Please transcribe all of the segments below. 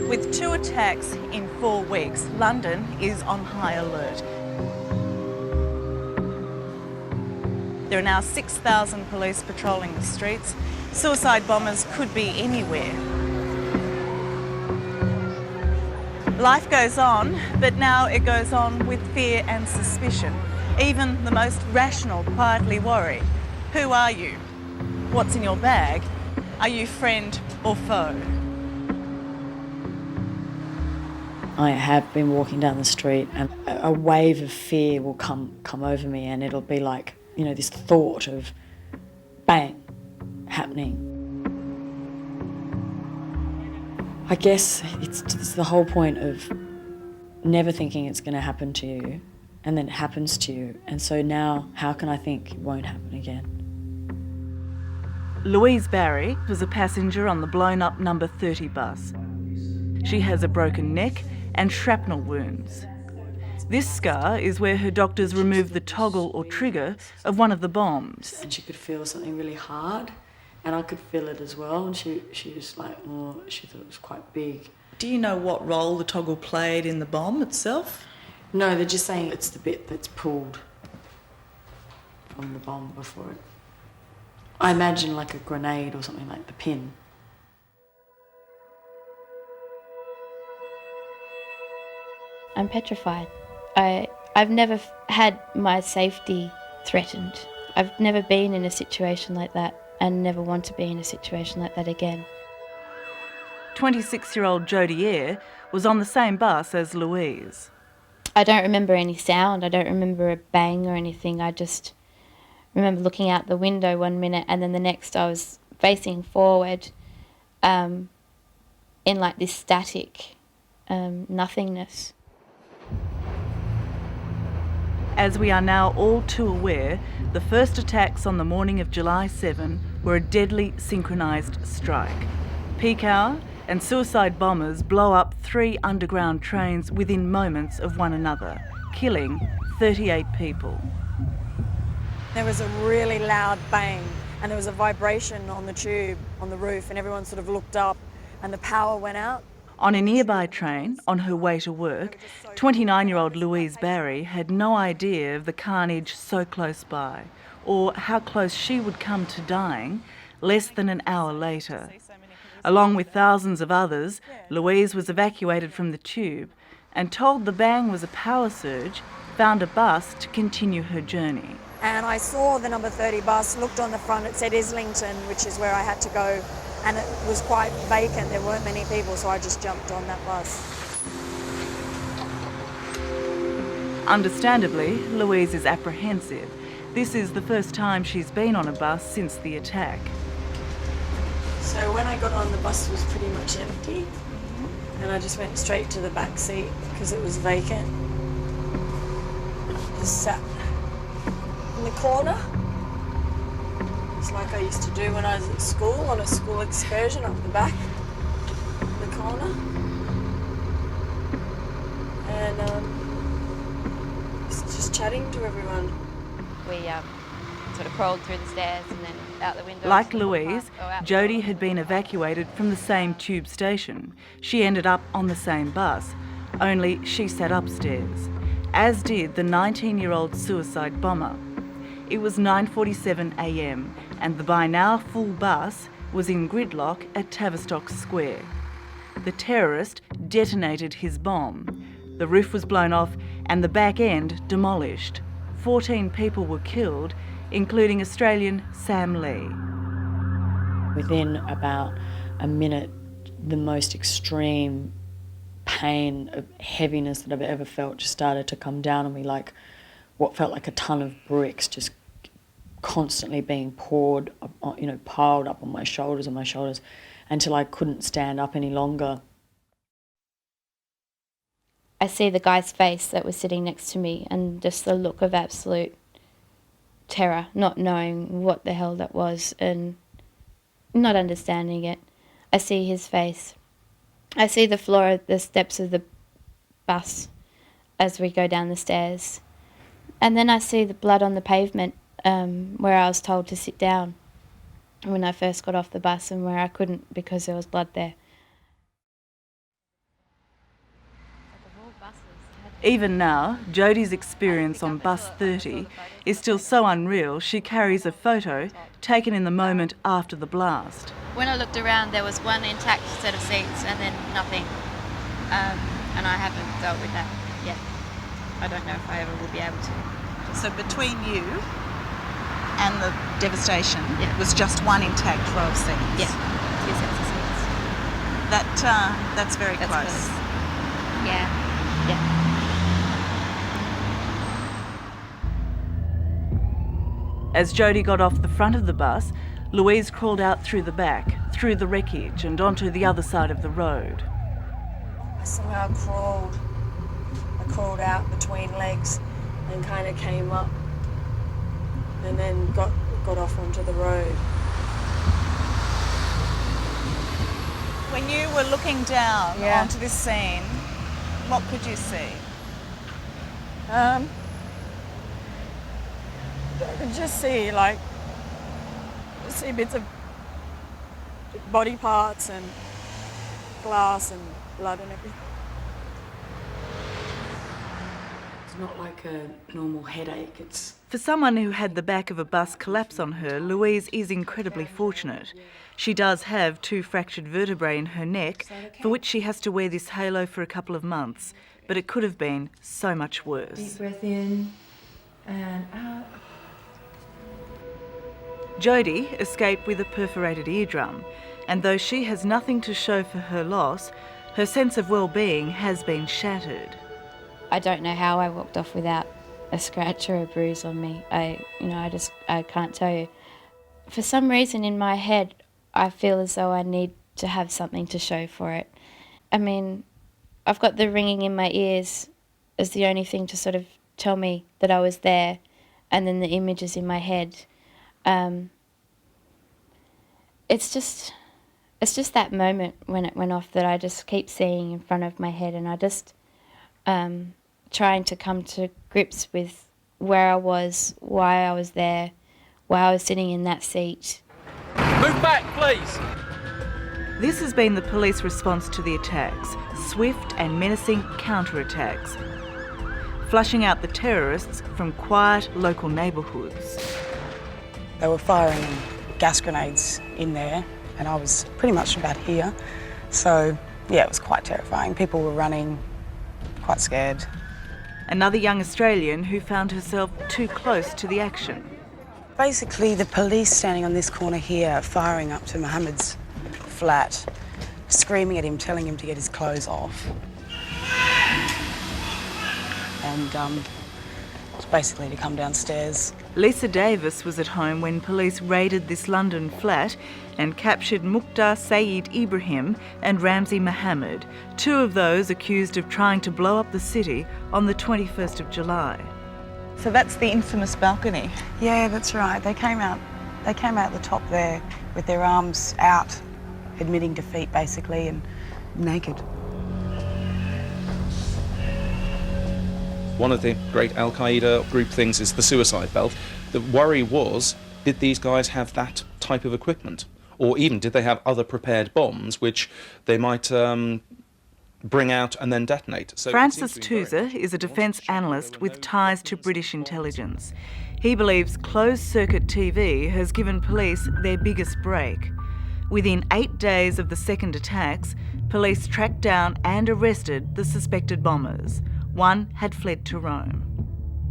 With 2 attacks in 4 weeks, London is on high alert. There are now 6,000 police patrolling the streets. Suicide bombers could be anywhere. Life goes on, but now it goes on with fear and suspicion. Even the most rational quietly worry. Who are you? What's in your bag? Are you friend or foe? I have been walking down the street and a wave of fear will come over me, and it'll be like, you know, this thought of bang, happening. I guess it's the whole point of never thinking it's going to happen to you, and then it happens to you. And so now, how can I think it won't happen again? Louise Barry was a passenger on the blown-up number 30 bus. She has a broken neck and shrapnel wounds. This scar is where her doctors removed the toggle or trigger of one of the bombs. And she could feel something really hard, and I could feel it as well, and she was like, oh, she thought it was quite big. Do you know what role the toggle played in the bomb itself? No, they're just saying it's the bit that's pulled from the bomb before it. I imagine like a grenade or something, like the pin. I'm petrified. I've never had my safety threatened. I've never been in a situation like that and never want to be in a situation like that again. 26-year-old Jodie Eyre was on the same bus as Louise. I don't remember any sound. I don't remember a bang or anything. I just remember looking out the window one minute and then the next I was facing forward in like this static nothingness. As we are now all too aware, the first attacks on the morning of July 7 were a deadly synchronised strike. Peak hour and suicide bombers blow up 3 underground trains within moments of one another, killing 38 people. There was a really loud bang and there was a vibration on the tube, on the roof, and everyone sort of looked up and the power went out. On a nearby train, on her way to work, 29-year-old Louise Barry had no idea of the carnage so close by, or how close she would come to dying less than an hour later. Along with thousands of others, Louise was evacuated from the tube and, told the bang was a power surge, found a bus to continue her journey. And I saw the number 30 bus, looked on the front, it said Islington, which is where I had to go, and it was quite vacant, there weren't many people, so I just jumped on that bus. Understandably, Louise is apprehensive. This is the first time she's been on a bus since the attack. So when I got on, the bus was pretty much empty, and I just went straight to the back seat because it was vacant. Just sat in the corner. It's like I used to do when I was at school, on a school excursion up the back, in the corner. And just chatting to everyone. We sort of crawled through the stairs and then out the window. Like Louise, Jodie had been evacuated from the same tube station. She ended up on the same bus, only she sat upstairs, as did the 19-year-old suicide bomber. It was 9:47 a.m. and the by now full bus was in gridlock at Tavistock Square. The terrorist detonated his bomb. The roof was blown off and the back end demolished. 14 people were killed, including Australian Sam Lee. Within about a minute, the most extreme pain, of heaviness that I've ever felt just started to come down on me, like what felt like a ton of bricks just constantly being poured, piled up on my shoulders until I couldn't stand up any longer. I see the guy's face that was sitting next to me and just the look of absolute terror, not knowing what the hell that was and not understanding it. I see his face. I see the floor, the steps of the bus as we go down the stairs. And then I see the blood on the pavement where I was told to sit down when I first got off the bus and where I couldn't because there was blood there. Even now, Jodie's experience on bus 30 is still so unreal she carries a photo taken in the moment after the blast. When I looked around, there was one intact set of seats and then nothing. And I haven't dealt with that yet. I don't know if I ever will be able to. So between you and the devastation, it was just one intact row of seats? Yeah, 2 sets of seats. That's very close. Yeah, yeah. As Jodie got off the front of the bus, Louise crawled out through the back, through the wreckage and onto the other side of the road. I somehow crawled. I crawled out between legs and kind of came up and then got off onto the road. When you were looking down Yeah. onto this scene, what could you see? I could just see bits of body parts and glass and blood and everything. It's not like a normal headache. It's For someone who had the back of a bus collapse on her, Louise is incredibly fortunate. She does have 2 fractured vertebrae in her neck, for which she has to wear this halo for a couple of months. But it could have been so much worse. Deep breath in and out. Jodie escaped with a perforated eardrum, and though she has nothing to show for her loss, her sense of well-being has been shattered. I don't know how I walked off without a scratch or a bruise on me. I can't tell you. For some reason in my head, I feel as though I need to have something to show for it. I mean, I've got the ringing in my ears as the only thing to sort of tell me that I was there, and then the images in my head. It's just that moment when it went off that I just keep seeing in front of my head, and I just trying to come to grips with where I was, why I was there, why I was sitting in that seat. Move back, please! This has been the police response to the attacks, swift and menacing counterattacks, flushing out the terrorists from quiet local neighbourhoods. They were firing gas grenades in there, and I was pretty much about here. So, yeah, it was quite terrifying. People were running, quite scared. Another young Australian who found herself too close to the action. Basically, the police standing on this corner here, firing up to Mohammed's flat, screaming at him, telling him to get his clothes off. And it's basically to come downstairs. Lisa Davis was at home when police raided this London flat and captured Mukhtar Saeed Ibrahim and Ramzi Mohammed, 2 of those accused of trying to blow up the city on the 21st of July. So that's the infamous balcony. Yeah, that's right. They came out the top there with their arms out, admitting defeat basically, and naked. One of the great Al-Qaeda group things is the suicide belt. The worry was, did these guys have that type of equipment? Or even did they have other prepared bombs which they might bring out and then detonate? So Francis Touza is a defence analyst with ties to British intelligence. He believes closed-circuit TV has given police their biggest break. Within 8 days of the second attacks, police tracked down and arrested the suspected bombers. One had fled to Rome.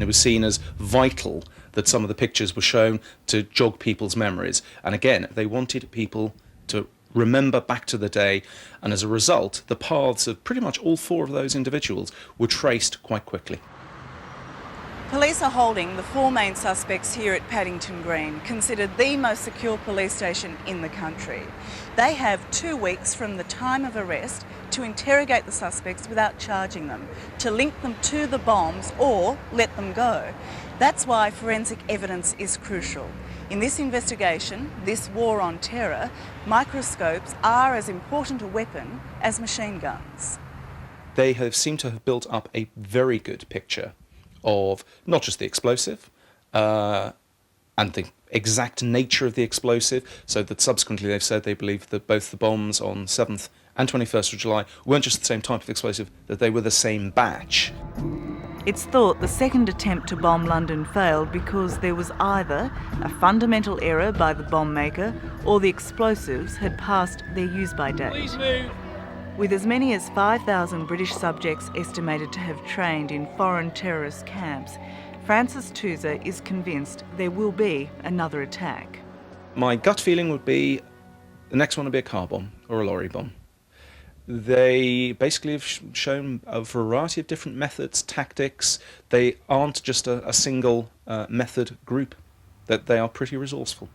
It was seen as vital that some of the pictures were shown to jog people's memories. And again, they wanted people to remember back to the day, and as a result, the paths of pretty much all 4 of those individuals were traced quite quickly. Police are holding the 4 main suspects here at Paddington Green, considered the most secure police station in the country. They have 2 weeks from the time of arrest to interrogate the suspects without charging them, to link them to the bombs or let them go. That's why forensic evidence is crucial. In this investigation, this war on terror, microscopes are as important a weapon as machine guns. They have seemed to have built up a very good picture of not just the explosive, and the exact nature of the explosive, so that subsequently they've said they believe that both the bombs on 7th and 21st of July weren't just the same type of explosive, that they were the same batch. It's thought the second attempt to bomb London failed because there was either a fundamental error by the bomb maker or the explosives had passed their use-by date. With as many as 5,000 British subjects estimated to have trained in foreign terrorist camps, Francis Tusa is convinced there will be another attack. My gut feeling would be the next one will be a car bomb or a lorry bomb. They basically have shown a variety of different methods, tactics. They aren't just a single method group, that they are pretty resourceful.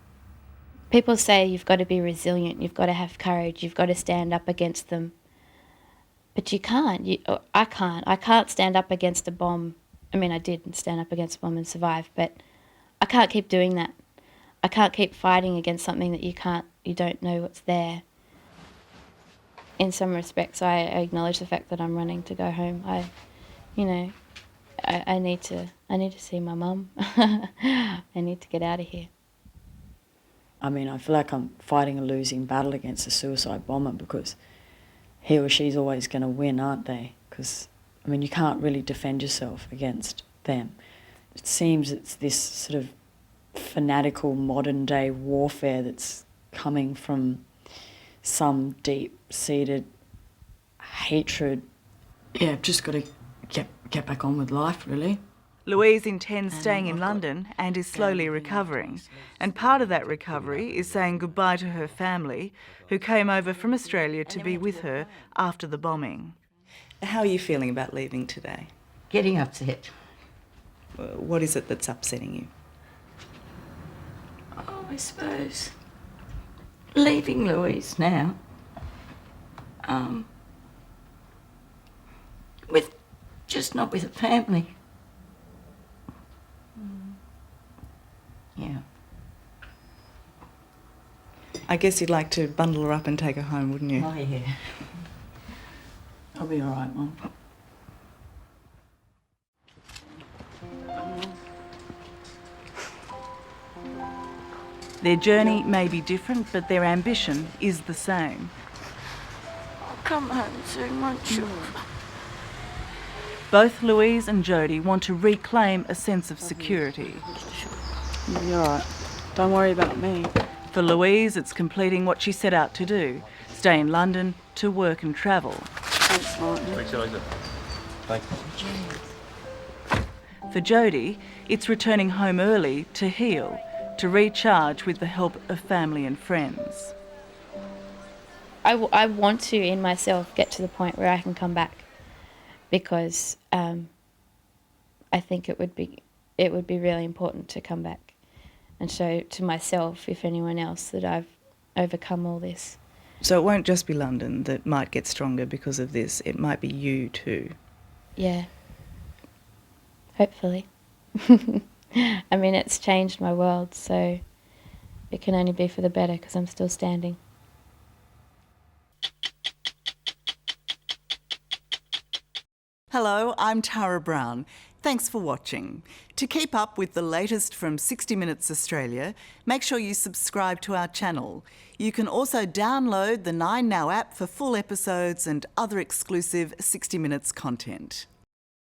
People say you've got to be resilient, you've got to have courage, you've got to stand up against them. But you can't. I can't. I can't stand up against a bomb. I mean, I did stand up against a bomb and survive, but I can't keep doing that. I can't keep fighting against something that you don't know what's there. In some respects, I acknowledge the fact that I'm running to go home. I need to see my mum. I need to get out of here. I mean, I feel like I'm fighting a losing battle against a suicide bomber because he or she's always going to win, aren't they? Because, I mean, you can't really defend yourself against them. It seems it's this sort of fanatical modern-day warfare that's coming from some deep-seated hatred. Yeah, just got to get back on with life, really. Louise intends staying in London and is slowly recovering. And part of that recovery is saying goodbye to her family, who came over from Australia to be with her after the bombing. How are you feeling about leaving today? Getting upset. What is it that's upsetting you? Oh, I suppose leaving Louise now, not with a family. Yeah. I guess you'd like to bundle her up and take her home, wouldn't you? Oh, yeah. I'll be all right, Mum. Their journey may be different, but their ambition is the same. I'll come home soon, won't you? Both Louise and Jody want to reclaim a sense of security. You're all right. Don't worry about me. For Louise, it's completing what she set out to do, stay in London to work and travel. Thanks, Martin. Thanks, Eliza. Thanks. For Jody, it's returning home early to heal, to recharge with the help of family and friends. I want to, in myself, get to the point where I can come back, because I think it would be really important to come back and show to myself, if anyone else, that I've overcome all this. So it won't just be London that might get stronger because of this, it might be you too. Yeah. Hopefully. I mean, it's changed my world, so it can only be for the better because I'm still standing. Hello, I'm Tara Brown. Thanks for watching. To keep up with the latest from 60 Minutes Australia, make sure you subscribe to our channel. You can also download the 9Now app for full episodes and other exclusive 60 Minutes content.